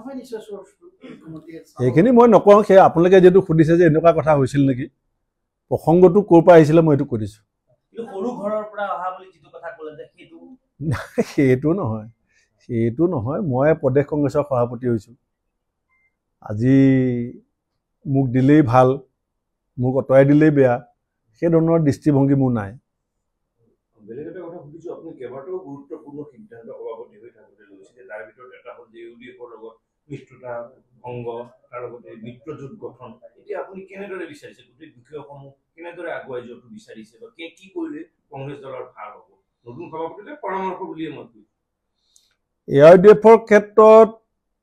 নহয় নিশ্চয় সেইখিনি মই নকওঁ সেই আপোনালোকে যেটো খুদিছে যে এনেকুৱা কথা হৈছিল নেকি প্ৰসংগটো ক'ৰ পৰা আহিছিল মই এটো কৈ দিছো সৰু ঘৰৰ পৰা অহা বুলি যেটো কথা ক'লে যে সেইটো নহয় মই প্ৰদেশ কংগ্ৰেছৰ সভাপতি হৈছো আজি মোক দিলেই ভাল মোক অতৰাই দিলেই বেয়া সেই ধৰণৰ দৃষ্টিভংগী মোৰ নাই বেলেগটা কথা সুধিছো আপুনি কেবাটাও গুৰুত্বপূৰ্ণ সিদ্ধান্ত সভাপতি হৈ থাকোতে লৈছে তাৰ ভিতৰত এটা হ'ল যে ইউডিএফৰ লগত মিত্ৰতা ভংগ তাৰ লগতে মিত্ৰজোঁট গঠন এতিয়া আপুনি কেনেদৰে বিচাৰিছে গোটেই বিষয়সমূহ কেনেদৰে আগুৱাই যোৱাটো বিচাৰিছে বা কি কৰিলে কংগ্ৰেছ দলৰ ভাল হ'ব নতুন সভাপতিলে পৰামৰ্শ বুলিয়ে মই কৈছো ইউডিএফৰ ক্ষেত্ৰত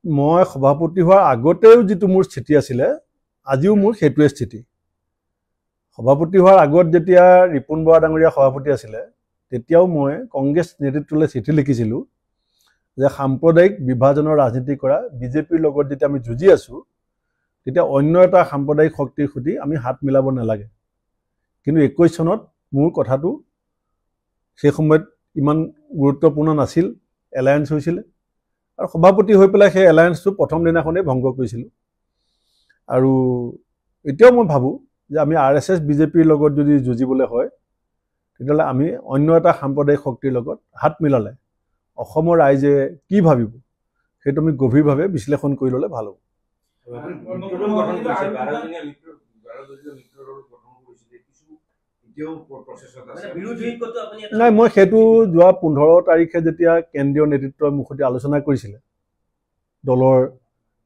মই সভাপতি হোৱাৰ আগতেও যেটো মোৰ স্থিতি আছিলে আজিও মোৰ সেইটোৱে স্থিতি সভাপতি হোৱাৰ আগত যেতিয়া ৰিপুন বৰা ডাঙৰীয়া সভাপতি আছিলে তেতিয়াও মই কংগ্ৰেছ নেতৃত্বলৈ চিঠি লিখিছিলো যে সাম্প্ৰদায়িক বিভাজনৰ ৰাজনীতি কৰা বিজেপিৰ লগত যেতিয়া আমি যুঁজি আছো তেতিয়া অন্য এটা সাম্প্ৰদায়িক শক্তিৰ সৈতে আমি হাত মিলাব নালাগে কিন্তু 21 চনত মোৰ কথাটো সেই সময়ত ইমান গুৰুত্বপূৰ্ণ নাছিল এলায়েন্স হৈছিল আৰু সভাপতি হৈ পেলাই সেই এলায়েন্সটো প্ৰথম দিনাখনেই ভংগ কৰিছিল আৰু এতিয়াও মই ভাবো যে আমি আৰএছএছ বিজেপিৰ লগত যদি যুঁজিবলৈ হয় তেতিয়ালে আমি অন্য এটা সাম্প্ৰদায়িক শক্তিৰ লগত হাত মিলালে অসমৰ ৰাইজে কি ভাবিব সেইটো আমি গভীৰভাৱে বিশ্লেষণ কৰি ললে ভাল হ'ব নাই মই সেইটো যোৱা 15 তাৰিখে যেতিয়া কেন্দ্ৰীয় নেতৃত্বৰ মুখতে আলোচনা কৰিছিলে দলৰ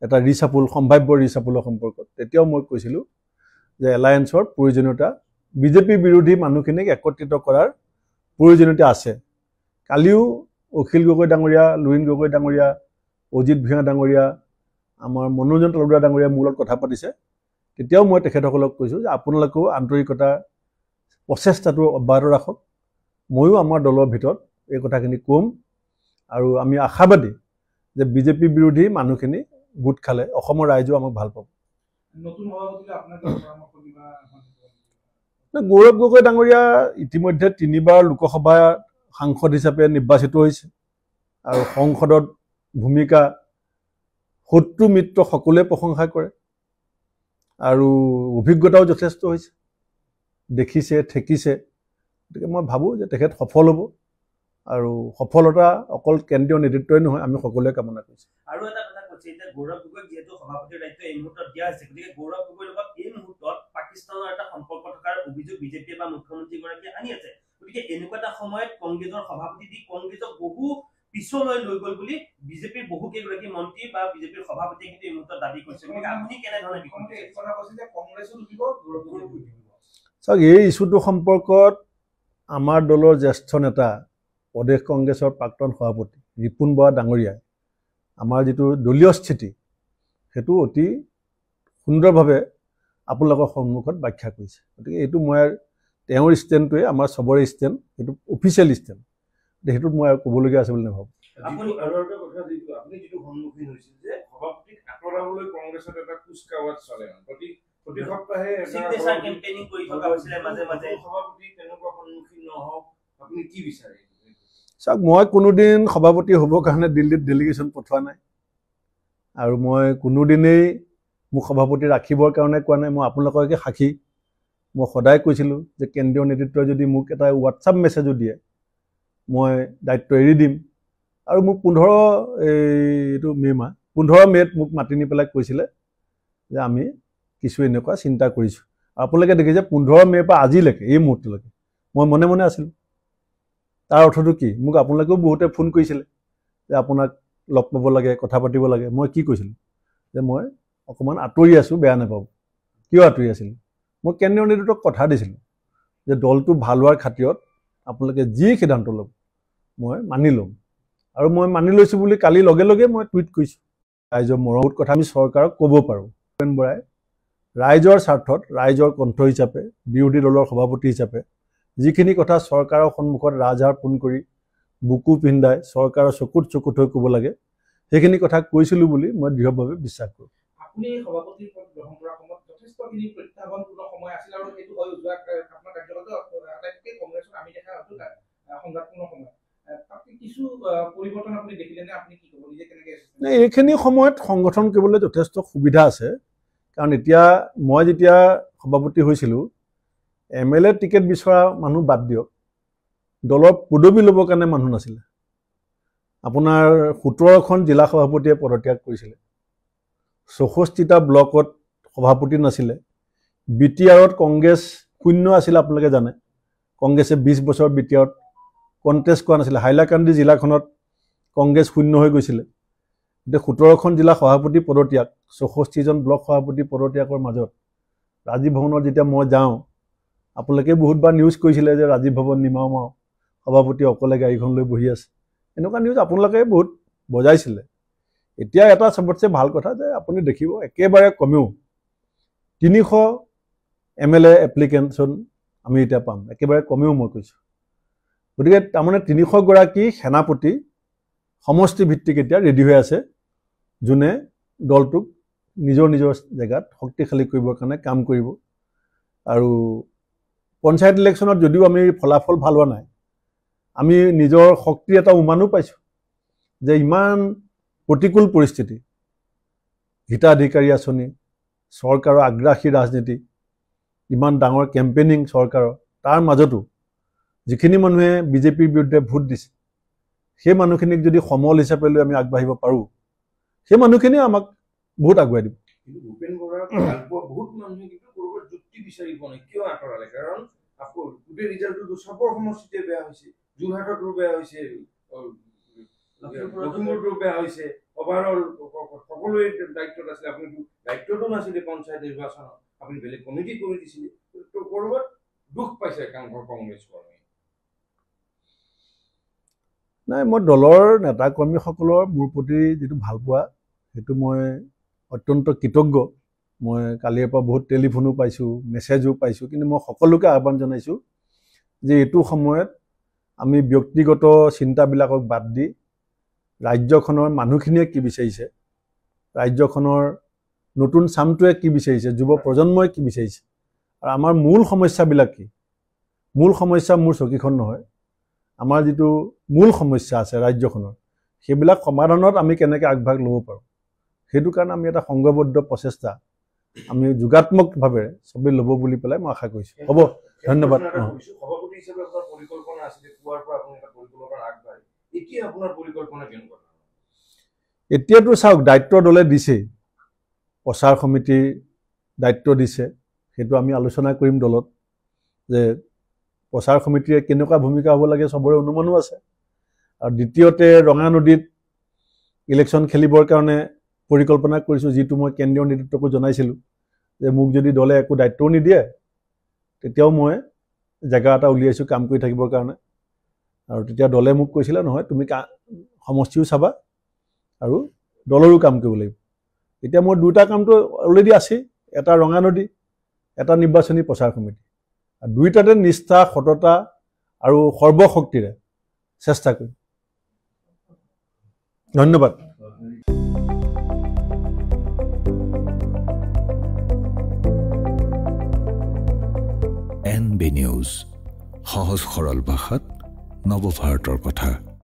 এটা ৰিচাপুল সম্ভাব্য ৰিচাপুলৰ সম্পৰ্কত তেতিয়াও মই কৈছিলো যে এলায়েন্সৰ প্ৰয়োজনীয়তা বিজেপি বিৰোধী মানুহখিনিক একত্ৰিত কৰাৰ প্ৰয়োজনীয়তা আছে কালিও অখিল গগৈ ডাঙৰীয়া লুইন গগৈ ডাঙৰীয়া অজিত ভূঞা ডাঙৰীয়া আমাৰ মনোৰঞ্জন তলবুৰা ডাঙৰীয়া মূলত কথা পাতিছে তেতিয়াও মই তেখেতসকলক কৈছো যে আপোনালোকেও আন্তৰিকতা প্ৰচেষ্টাটো অব্যাহত ৰাখক ময়ো আমাৰ দলৰ ভিতৰত এই কথাখিনি কম আৰু আমি আশাবাদী যে বিজেপি বিৰোধী মানুহখিনি গোট খালে অসমৰ ৰাইজেও আমাক ভাল পাব নতুন সভাপতিলে আপোনাক পৰামৰ্শ দিবা গৌৰৱ গগৈ ডাঙৰীয়া ইতিমধ্যে 3বাৰ লোকসভা সাংসদ হিচাপে নিৰ্বাচিত হৈছে আৰু সংসদত ভূমিকা শত্ৰু মিত্ৰ সকলোৱে প্ৰশংসা কৰে আৰু অভিজ্ঞতাও যথেষ্ট হৈছে দেখিছে ঠেকিছে গতিকে মই ভাবো যে তেখেত সফল হ'ব আৰু সফলতা অকল কেন্দ্ৰীয় নেতৃত্বই নহয় আমি সকলোৱে কামনা কৰিছো আৰু এটা কথা কৈছে যে গৌৰৱ গগৈ যেহেতু সভাপতিৰ দায়িত্ব এই মুহূৰ্তত দিয়া হৈছে গতিকে গৌৰৱ গগৈৰ লগত এই মুহূৰ্তত পাকিস্তানৰ এটা সম্পৰ্ক থকাৰ অভিযোগ বিজেপি বা মুখ্যমন্ত্ৰী গৰাকীয়ে আনি আছে গতিকে এনেকুৱা এটা সময়ত কংগ্ৰেছৰ সভাপতি দি কংগ্ৰেছক বহু পিছলৈ লৈ গ'ল বুলি বিজেপিৰ বহু কেইগৰাকী মন্ত্ৰী বা বিজেপিৰ সভাপতিয়ে কিন্তু এই মুহূৰ্তত দাবী কৰিছে গতিকে আপুনি কেনেধৰণে এই কথা কৈছে যে কংগ্ৰেছও দিব গৌৰৱ গগৈও দিব চাওক এই ইস্যুটো সম্পৰ্কত আমাৰ দলৰ জ্যেষ্ঠ নেতা প্ৰদেশ কংগ্ৰেছৰ প্ৰাক্তন সভাপতি ৰিপুন বৰা ডাঙৰীয়াই আমাৰ যেটো দলীয় স্থিতি হেতু অতি সুন্দৰভাৱে আপোনালোকৰ সন্মুখত ব্যাখ্যা কৰিছে গতিকে এইটো মই তেওঁৰ ষ্টেণ্ডটোৱে আমাৰ সবৰে ষ্টেণ্ড এইটো অফিচিয়েল ষ্টেণ্ড হেতুত মই ক'বলগীয়া আছে বুলি নাভাবো আপুনি আৰু এটা কথা যেটো আপুনি যেটো সন্মুখীন হৈছিল যে সভাপতিক আঁতৰাবলৈ কংগ্ৰেছত এটা কুচকাৱাজ চলে প্ৰতি সপ্তাহে সিগনেচাৰ কেম্পেইনিং কৰি থকা হৈছিল মাজে মাজে সভাপতি তেনেকুৱা সন্মুখীন নহওক আপুনি কি বিচাৰে চাওক মই কোনোদিন সভাপতি হ'বৰ কাৰণে দিল্লীত ডেলিগেশ্যন পঠোৱা নাই আৰু মই কোনোদিনেই মোক সভাপতি ৰাখিবৰ কাৰণে কোৱা নাই মই আপোনালোককে সাক্ষী মই সদায় কৈছিলো যে কেন্দ্ৰীয় নেতৃত্বই যদি মোক এটা হোৱাটছআপ মেছেজো দিয়ে মই দায়িত্ব এৰি দিম আৰু মোক 15 মেত মোক মাতি নি পেলাই কৈছিলে যে আমি কিছু এনেকুৱা চিন্তা কৰিছো আপোনালোকে দেখিছে 15 মেৰ পৰা আজিলৈকে এই মুহূৰ্তলৈকে মই মনে মনে আছিলো তাৰ অৰ্থটো কি মোক আপোনালোকেও বহুতে ফোন কৰিছিলে যে আপোনাক লগ পাব লাগে কথা পাতিব লাগে মই কি কৈছিলো যে মই অকমান আঁতৰি আছো বেয়া নাপাব কিয় আঁতৰি আছিল মই কেন্দ্ৰীয় নেতৃত্বক কথা দিছিলো যে দলটো ভাল হোৱাৰ খাতিৰত আপোনালোকে যি সিদ্ধান্ত ল'ব মই মানি ল'ম আৰু মই মানি লৈছো বুলি কালি লগে লগে মই টুইট কৰিছো ৰাইজৰ মৰমত কথা আমি চৰকাৰক ক'ব পাৰো বৰাই ৰাইজৰ স্বাৰ্থত ৰাইজৰ কণ্ঠ হিচাপে বিৰোধী দলৰ সভাপতি হিচাপে যিখিনি কথা চৰকাৰৰ সন্মুখত ৰাজহাৰ ফোন কৰি বুকু পিন্ধাই চৰকাৰৰ চকুত হৈ ক'ব লাগে সেইখিনি কথা কৈছিলো বুলি মই দৃঢ়ভাৱে বিশ্বাস কৰোঁ আপুনি সভাপতিৰ পদ গ্ৰহণ কৰাৰ সময়ত যথেষ্টখিনি প্ৰত্যাহ্বানপূৰ্ণ সময় আছিল আৰু সেইটো হয় যোৱা আপোনাৰ কাৰ্যকালত আটাইতকৈ কংগ্ৰেছৰ আমি দেখা হয়তো সংঘাতপূৰ্ণ সময় কিছু পৰিৱৰ্তন আপুনি দেখিলে নে আপুনি কি ক'ব নিজে কেনেকৈ এইখিনি সময়ত সংগঠন কৰিবলৈ যথেষ্ট সুবিধা আছে কাৰণ এতিয়া মই যেতিয়া সভাপতি হৈছিলোঁ MLA টিকেট বিচৰা মানুহ বাদ দিয়ক দলৰ পদবী ল'বৰ কাৰণে মানুহ নাছিলে আপোনাৰ 17খন জিলা সভাপতিয়ে পদত্যাগ কৰিছিলে 64টা ব্লকত সভাপতি নাছিলে BTRত কংগ্ৰেছ শূন্য আছিল আপোনালোকে জানে কংগ্ৰেছে 20 বছৰ BTRত কণ্টেষ্ট কৰা নাছিলে হাইলাকান্দি জিলাখনত কংগ্ৰেছ শূন্য হৈ গৈছিলে এতিয়া 17খন জিলা সভাপতি পদত্যাগ 64জন ব্লক সভাপতি পদত্যাগৰ মাজত ৰাজীৱ ভৱনত যেতিয়া মই যাওঁ আপোনালোকে বহুতবাৰ নিউজ কৰিছিলে যে ৰাজীৱ ভৱন নিমাও সভাপতি অকলে গাড়ীখন লৈ বহি আছে এনেকুৱা নিউজ আপোনালোকে বহুত বজাইছিলে এতিয়া এটা সবতছে ভাল কথা যে আপুনি দেখিব একেবাৰে কমেও 300 MLA এপ্লিকেশ্যন আমি এতিয়া পাম একেবাৰে কমেও মই কৈছোঁ গতিকে তাৰমানে 300 গৰাকী সেনাপতি সমষ্টি ভিত্তিক এতিয়া ৰেডি হৈ আছে যোনে দলটোক নিজৰ নিজৰ জেগাত শক্তিশালী কৰিবৰ কাৰণে কাম কৰিব আৰু পঞ্চায়ত ইলেকশ্যনত যদিও আমি ফলাফল ভাল হোৱা নাই আমি নিজৰ শক্তি এটা উমানো পাইছোঁ যে ইমান প্ৰতিকূল পৰিস্থিতি হিতাধিকাৰী আঁচনি চৰকাৰৰ আগ্ৰাসী ৰাজনীতি ইমান ডাঙৰ কেম্পেইনিং চৰকাৰৰ তাৰ মাজতো যিখিনি মানুহে বিজেপিৰ বিৰুদ্ধে ভোট দিছে সেই মানুহখিনিক যদি সমল হিচাপে লৈ আমি আগবাঢ়িব পাৰোঁ সেই মানুহখিনি আমাক বহুত আগুৱাই দিব কিন্তু ভূপেন বৰাক ভালপোৱা বহুত মানুহে কিন্তু ক'ৰবাত যুক্তি বিচাৰি পোৱা নাই কিয় আঁতৰালে কাৰণ আকৌ গোটেই ৰিজাল্টটো চবৰ সমষ্টিতে বেয়া হৈছে যোৰহাটতো বেয়া হৈছে লখিমপুৰতো বেয়া হৈছে অভাৰঅল সকলোৱে দায়িত্বত আছিলে আপুনি দায়িত্বটো নাছিলে পঞ্চায়ত নিৰ্বাচনত আপুনি বেলেগ কমিটি কৰি দিছিলে ক'ৰবাত দুখ পাইছে কংগ্ৰেছ কৰ্মী নাই মই দলৰ নেতা কৰ্মীসকলৰ মোৰ প্ৰতি যিটো ভাল পোৱা সেইটো মই অত্যন্ত কৃতজ্ঞ মই কালিৰ পৰা বহুত টেলিফোনো পাইছোঁ মেছেজো পাইছোঁ কিন্তু মই সকলোকে আহ্বান জনাইছোঁ যে এইটো সময়ত আমি ব্যক্তিগত চিন্তাবিলাকক বাদ দি ৰাজ্যখনৰ মানুহখিনিয়ে কি বিচাৰিছে ৰাজ্যখনৰ নতুন চামটোৱে কি বিচাৰিছে যুৱ প্ৰজন্মই কি বিচাৰিছে আৰু আমাৰ মূল সমস্যাবিলাক কি মূল সমস্যা মোৰ চকীখন নহয় আমাৰ যিটো মূল সমস্যা আছে ৰাজ্যখনৰ সেইবিলাক সমাধানত আমি কেনেকৈ আগভাগ ল'ব পাৰোঁ সেইটো কাৰণে আমি এটা সংঘবদ্ধ প্ৰচেষ্টা আমি যোগাত্মকভাৱে চবেই ল'ব বুলি পেলাই মই আশা কৰিছোঁ হ'ব ধন্যবাদ সভাপতি হিচাপে আপোনাৰ পৰিকল্পনা আছিলে পুৱাৰ পৰা আপুনি এটা পৰিকল্পনা আগবাঢ়ি এতিয়া আপোনাৰ পৰিকল্পনা কেনেকুৱা এতিয়াতো চাওক দায়িত্ব দলে দিছেই প্ৰচাৰ সমিতিৰ দায়িত্ব দিছে সেইটো আমি আলোচনা কৰিম দলত যে প্ৰচাৰ সমিতিয়ে কেনেকুৱা ভূমিকা হ'ব লাগে চবৰে অনুমানো আছে আৰু দ্বিতীয়তে ৰঙা নদীত ইলেকশ্যন খেলিবৰ কাৰণে পৰিকল্পনা কৰিছোঁ যিটো মই কেন্দ্ৰীয় নেতৃত্বকো জনাইছিলোঁ যে মোক যদি দলে একো দায়িত্বও নিদিয়ে তেতিয়াও মই জেগা এটা উলিয়াইছোঁ কাম কৰি থাকিবৰ কাৰণে আৰু তেতিয়া দলে মোক কৈছিলে নহয় তুমি সমষ্টিও চাবা আৰু দলৰো কাম কৰিব লাগিব এতিয়া মোৰ দুটা কামটো অলৰেডি আছেই এটা ৰঙা নদী এটা নিৰ্বাচনী প্ৰচাৰ সমিতি আৰু দুইটাতে নিষ্ঠা সততা আৰু সৰ্বশক্তিৰে চেষ্টা কৰিম ধন্যবাদ NB নিউজ সহজ সৰল ভাষাত নৱভাৰতৰ কথা